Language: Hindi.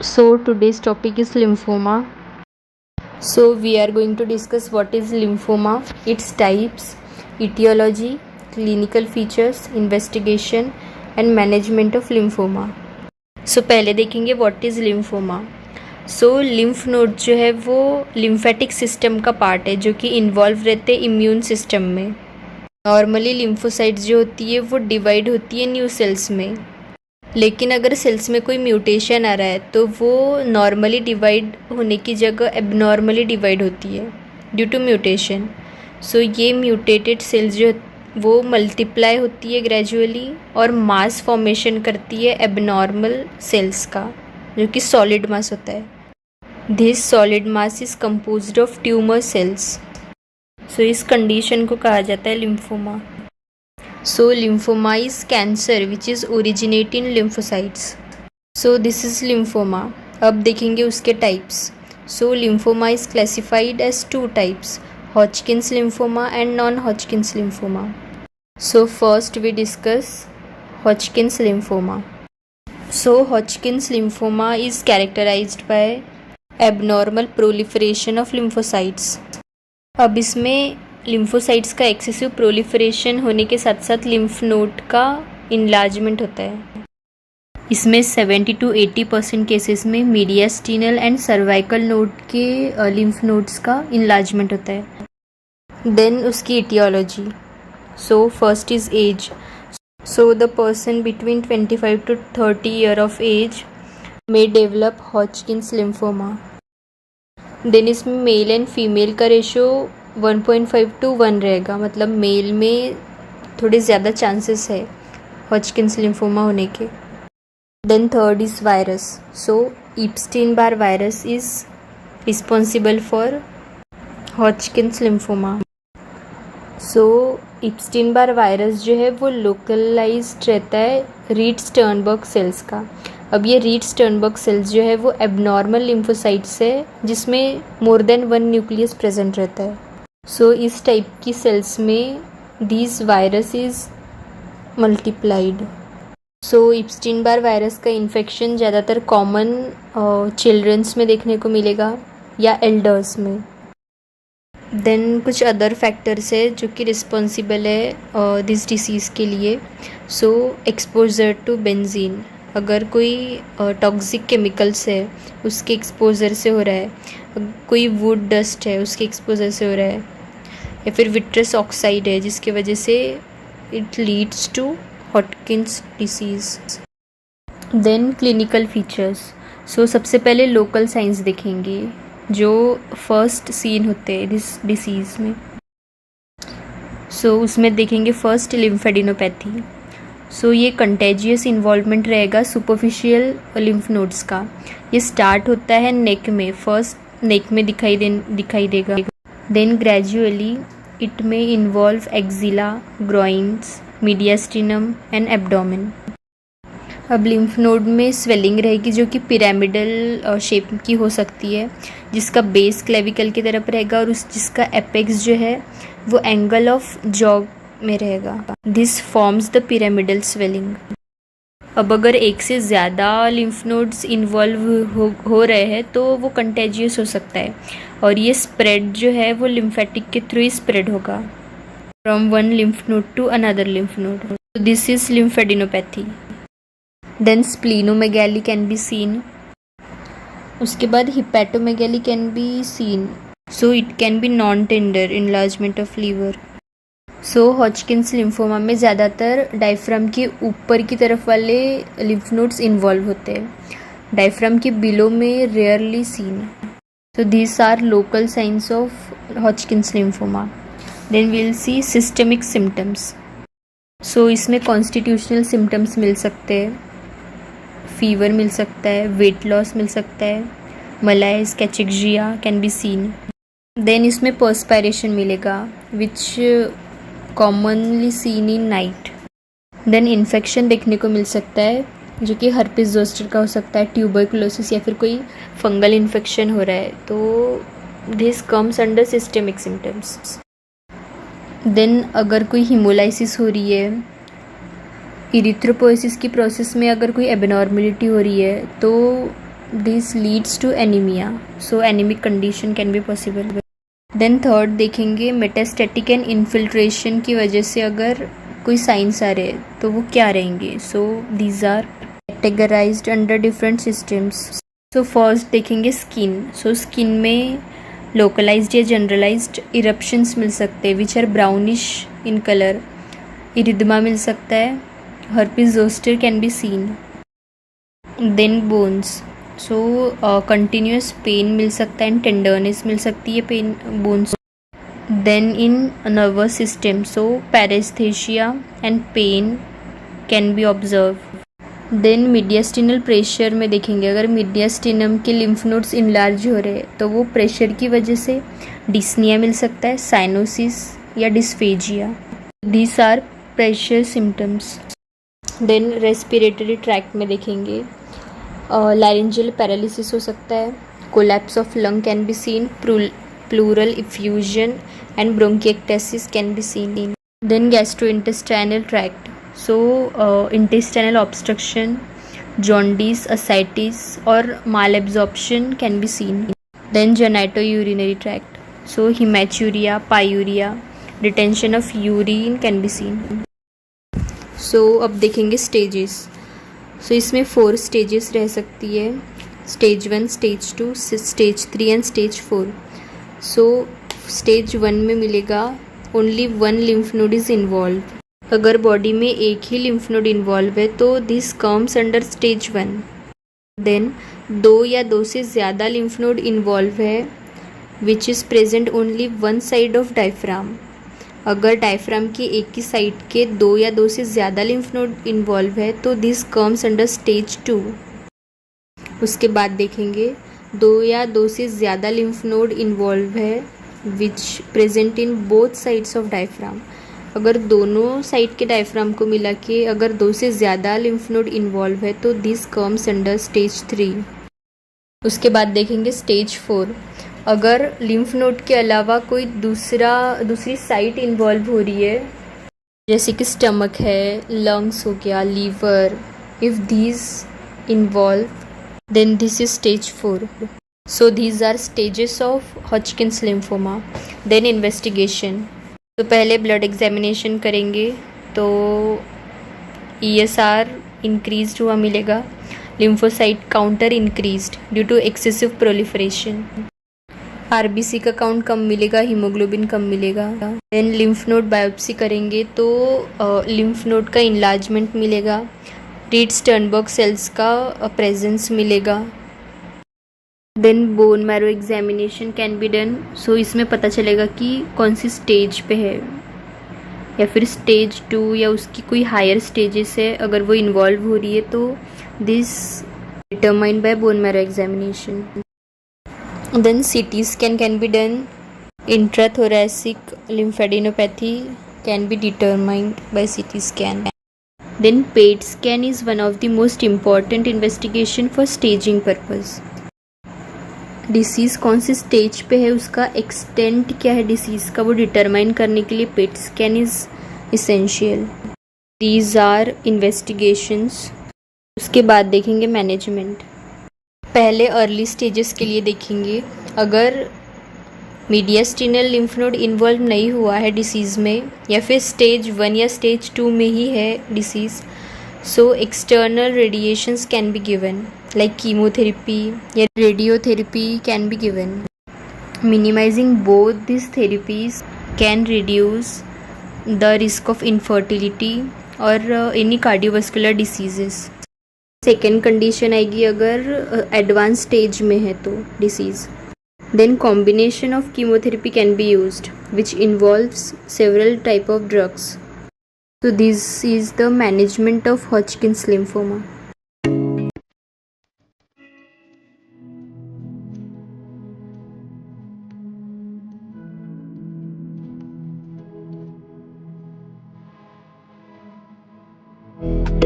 So today's topic is lymphoma. So we are going to discuss what is lymphoma, its types, etiology, clinical features, investigation and management of lymphoma. So पहले देखेंगे what is lymphoma. So lymph node जो है वो lymphatic system का पार्ट है जो कि इन्वॉल्व रहते हैं इम्यून सिस्टम में. नॉर्मली लिम्फोसाइट्स जो होती है वो डिवाइड होती है न्यू सेल्स में, लेकिन अगर सेल्स में कोई म्यूटेशन आ रहा है तो वो नॉर्मली डिवाइड होने की जगह एबनॉर्मली डिवाइड होती है ड्यू टू म्यूटेशन. सो ये म्यूटेटेड सेल्स जो वो मल्टीप्लाई होती है ग्रेजुअली और मास फॉर्मेशन करती है एबनॉर्मल सेल्स का, जो कि सॉलिड मास होता है. This solid mass is composed of tumour cells. So इस कंडीशन को कहा जाता है lymphoma. So lymphoma is cancer which is originate in lymphocytes. So this is lymphoma. अब देखेंगे उसके types. So lymphoma is classified as two types, Hodgkin's lymphoma and non-Hodgkin's lymphoma. So first we discuss Hodgkin's lymphoma. So Hodgkin's lymphoma is characterized by abnormal proliferation of lymphocytes. अब इसमें लिम्फोसाइट्स का एक्सेसिव प्रोलिफरेशन होने के साथ साथ लिम्फ नोड का इनलार्जमेंट होता है. इसमें 70 to 80% केसेस में मीडियास्टिनल एंड सर्वाइकल नोड के लिम्फ नोड्स का इनलार्जमेंट होता है. देन उसकी aetiology. So first is age. So the person between 25 to 30 year of age may develop Hodgkin's lymphoma. Then इसमें मेल एंड फीमेल का रेशो 1.5 to 1 रहेगा, मतलब मेल में थोड़े ज़्यादा चांसेस है हॉजकिन्स लिम्फोमा होने के. Then third is virus. So Epstein Barr virus is responsible for Hodgkin's lymphoma. So Epstein Barr virus जो है वो लोकलाइज्ड रहता है रीड स्टर्नबर्ग सेल्स का. अब ये रीड स्टर्नबर्ग सेल्स जो है वो एबनॉर्मल लिम्फोसाइट्स है जिसमें मोर देन 1 न्यूक्लियस प्रेजेंट रहता है. सो इस टाइप की सेल्स में these virus is multiplied. So Epstein Barr virus का इन्फेक्शन ज़्यादातर कॉमन चिल्ड्रंस में देखने को मिलेगा या एल्डर्स में. देन कुछ अदर फैक्टर्स है जो कि रिस्पॉन्सिबल है दिस डिसीज़ के लिए. सो एक्सपोजर टू बेंजीन. अगर कोई टॉक्सिक केमिकल्स है उसके एक्सपोजर से हो रहा है, कोई वुड डस्ट है उसके एक्सपोजर से हो रहा है, या फिर विट्रस ऑक्साइड है जिसकी वजह से it leads to Hodgkin's disease. Then clinical features. So सबसे पहले लोकल साइंस देखेंगे जो फर्स्ट सीन होते हैं दिस डिसीज़ में. सो उसमें देखेंगे फर्स्ट लिम्फेडिनोपैथी. सो ये कंटेजियस इन्वॉल्वमेंट रहेगा सुपरफिशियल लिम्फ नोड्स का. ये स्टार्ट होता है नेक में, फर्स्ट नेक में दिखाई देगा. देन ग्रेजुअली इट में involve axilla, groins, mediastinum and abdomen. अब लिम्फ नोड में स्वेलिंग रहेगी जो कि पिरामिडल शेप की हो सकती है, जिसका बेस क्लेविकल की तरफ रहेगा और जिसका एपेक्स जो है वो एंगल ऑफ जॉ में रहेगा. This forms the pyramidal swelling. अब अगर एक से ज़्यादा लिम्फ नोड्स इन्वॉल्व हो रहे हैं तो वो कंटेजियस हो सकता है और ये स्प्रेड जो है वो लिम्फेटिक के थ्रू ही स्प्रेड होगा from one lymph node to another lymph node. This is lymphadenopathy. Then splenomegaly can be seen. उसके बाद hepatomegaly can be seen. So it can be non tender enlargement of liver. So Hodgkin's lymphoma में ज़्यादातर डायफ्राम के ऊपर की तरफ वाले लिम्फ नोड्स इन्वॉल्व होते हैं, डायफ्राम के बिलो में rarely seen. So these are local signs of Hodgkin's lymphoma. Then we will see systemic symptoms. So इसमें कॉन्स्टिट्यूशनल सिम्टम्स मिल सकते हैं, फीवर मिल सकता है, वेट लॉस मिल सकता है, malaise, cachexia can be seen. Then इसमें पर्सपायरेशन मिलेगा which commonly seen in night. Then infection देखने को मिल सकता है जो कि हर्पिस जोस्टर का हो सकता है, ट्यूबरकुलोसिस या फिर कोई फंगल इन्फेक्शन हो रहा है, तो this comes under systemic symptoms. Then अगर कोई हीमोलाइसिस हो रही है, इरिथ्रोपोइसिस की प्रोसेस में अगर कोई एबनॉर्मलिटी हो रही है तो this leads to anaemia, so anaemic condition can be possible. Then third देखेंगे मेटास्टैटिक एंड इन्फिल्ट्रेशन की वजह से अगर कोई साइंस आ रहे हैं तो वो क्या रहेंगे। So these are categorised under different systems. So first देखेंगे स्किन। सो स्किन में लोकलाइज्ड या जनरलाइज्ड इरप्शंस मिल सकते हैं which are brownish in colour. Erythema मिल सकता है। Herpes zoster can be seen. Then bones. So continuous pain मिल सकता है एंड टेंडरनेस मिल सकती है pain bones. Then in nervous system, so paraesthesia and pain can be observe. Then mediastinal pressure में देखेंगे अगर मीडियास्टिनम के लिम्फ नोड्स इनलार्ज हो रहे हैं तो वो प्रेशर की वजह से डिस्निया मिल सकता है, साइनोसिस या dysphagia. These are pressure symptoms. Then respiratory tract में देखेंगे लैरिंजियल पैरालिसिस हो सकता है, collapse of lung can be seen, pleural effusion and bronchiectasis can be seen. Then gastrointestinal tract, so intestinal obstruction, jaundice, ascites और malabsorption can be seen. Then genitourinary tract, so haematuria, pyuria, retention of urine can be seen. So अब देखेंगे स्टेजेस। सो इसमें 4 स्टेजेस रह सकती है, stage 1, stage 2, stage 3 and stage 4। So stage 1 में मिलेगा only 1 lymph node is involve. अगर बॉडी में एक ही लिम्फ नोड इन्वॉल्व है तो this comes under stage 1। Then 2 या 2 से ज़्यादा लिम्फ नोड इन्वॉल्व है which is present only one side of diaphragm. अगर डायफ्राम की एक ही साइड के 2 या 2 से ज़्यादा लिम्फ नोड इन्वॉल्व है तो दिस कम्स अंडर स्टेज 2। उसके बाद देखेंगे 2 या 2 से ज़्यादा लिम्फ नोड इन्वॉल्व है विच present in both sides of diaphragm. अगर दोनों साइड के डायफ्राम को मिला के अगर 2 से ज़्यादा लिम्फ नोड इन्वॉल्व है तो दिस कम्स अंडर स्टेज 3। उसके बाद देखेंगे स्टेज 4। अगर लिम्फ नोड के अलावा कोई दूसरी साइट इन्वॉल्व हो रही है जैसे कि स्टमक है, लंग्स हो गया, liver, if these involve then this is stage 4। So these are stages of Hodgkin's lymphoma. Then investigation, तो पहले ब्लड एग्जामिनेशन करेंगे तो ESR इंक्रीज हुआ मिलेगा, lymphocyte counter increased due to excessive proliferation. RBC का काउंट कम मिलेगा, हीमोग्लोबिन कम मिलेगा। देन लिम्फ नोड बायोप्सी करेंगे तो लिम्फ नोड का इनलार्जमेंट मिलेगा, रीड स्टर्नबर्ग सेल्स का प्रेजेंस मिलेगा। Then bone marrow examination can be done. So इसमें पता चलेगा कि कौन सी स्टेज पे है या फिर स्टेज 2 या उसकी कोई हायर स्टेजेस है। अगर वो इन्वॉल्व हो रही है तो this determined by bone marrow examination. Then CT scan can be done. Intrathoracic lymphadenopathy can be determined by CT scan. Then PET scan is one of the most important investigation for staging purpose. Disease कौन सी स्टेज पे है, उसका एक्सटेंट क्या है डिसीज़ का, वो डिटरमाइन करने के लिए PET scan is essential. These are investigations. उसके बाद देखेंगे मैनेजमेंट। पहले अर्ली स्टेजेस के लिए देखेंगे अगर मीडियास्टिनल लिम्फ नोड इन्वॉल्व नहीं हुआ है डिसीज़ में या फिर स्टेज 1 या स्टेज 2 में ही है disease, so external radiations can be given like chemotherapy या radiotherapy can be given. Minimising both this therapies can reduce the risk of infertility और any cardiovascular diseases. Second condition आएगी अगर एडवांस स्टेज में है तो disease. Then combination of chemotherapy can be used which involves several type of drugs. So this is the management of Hodgkin's lymphoma.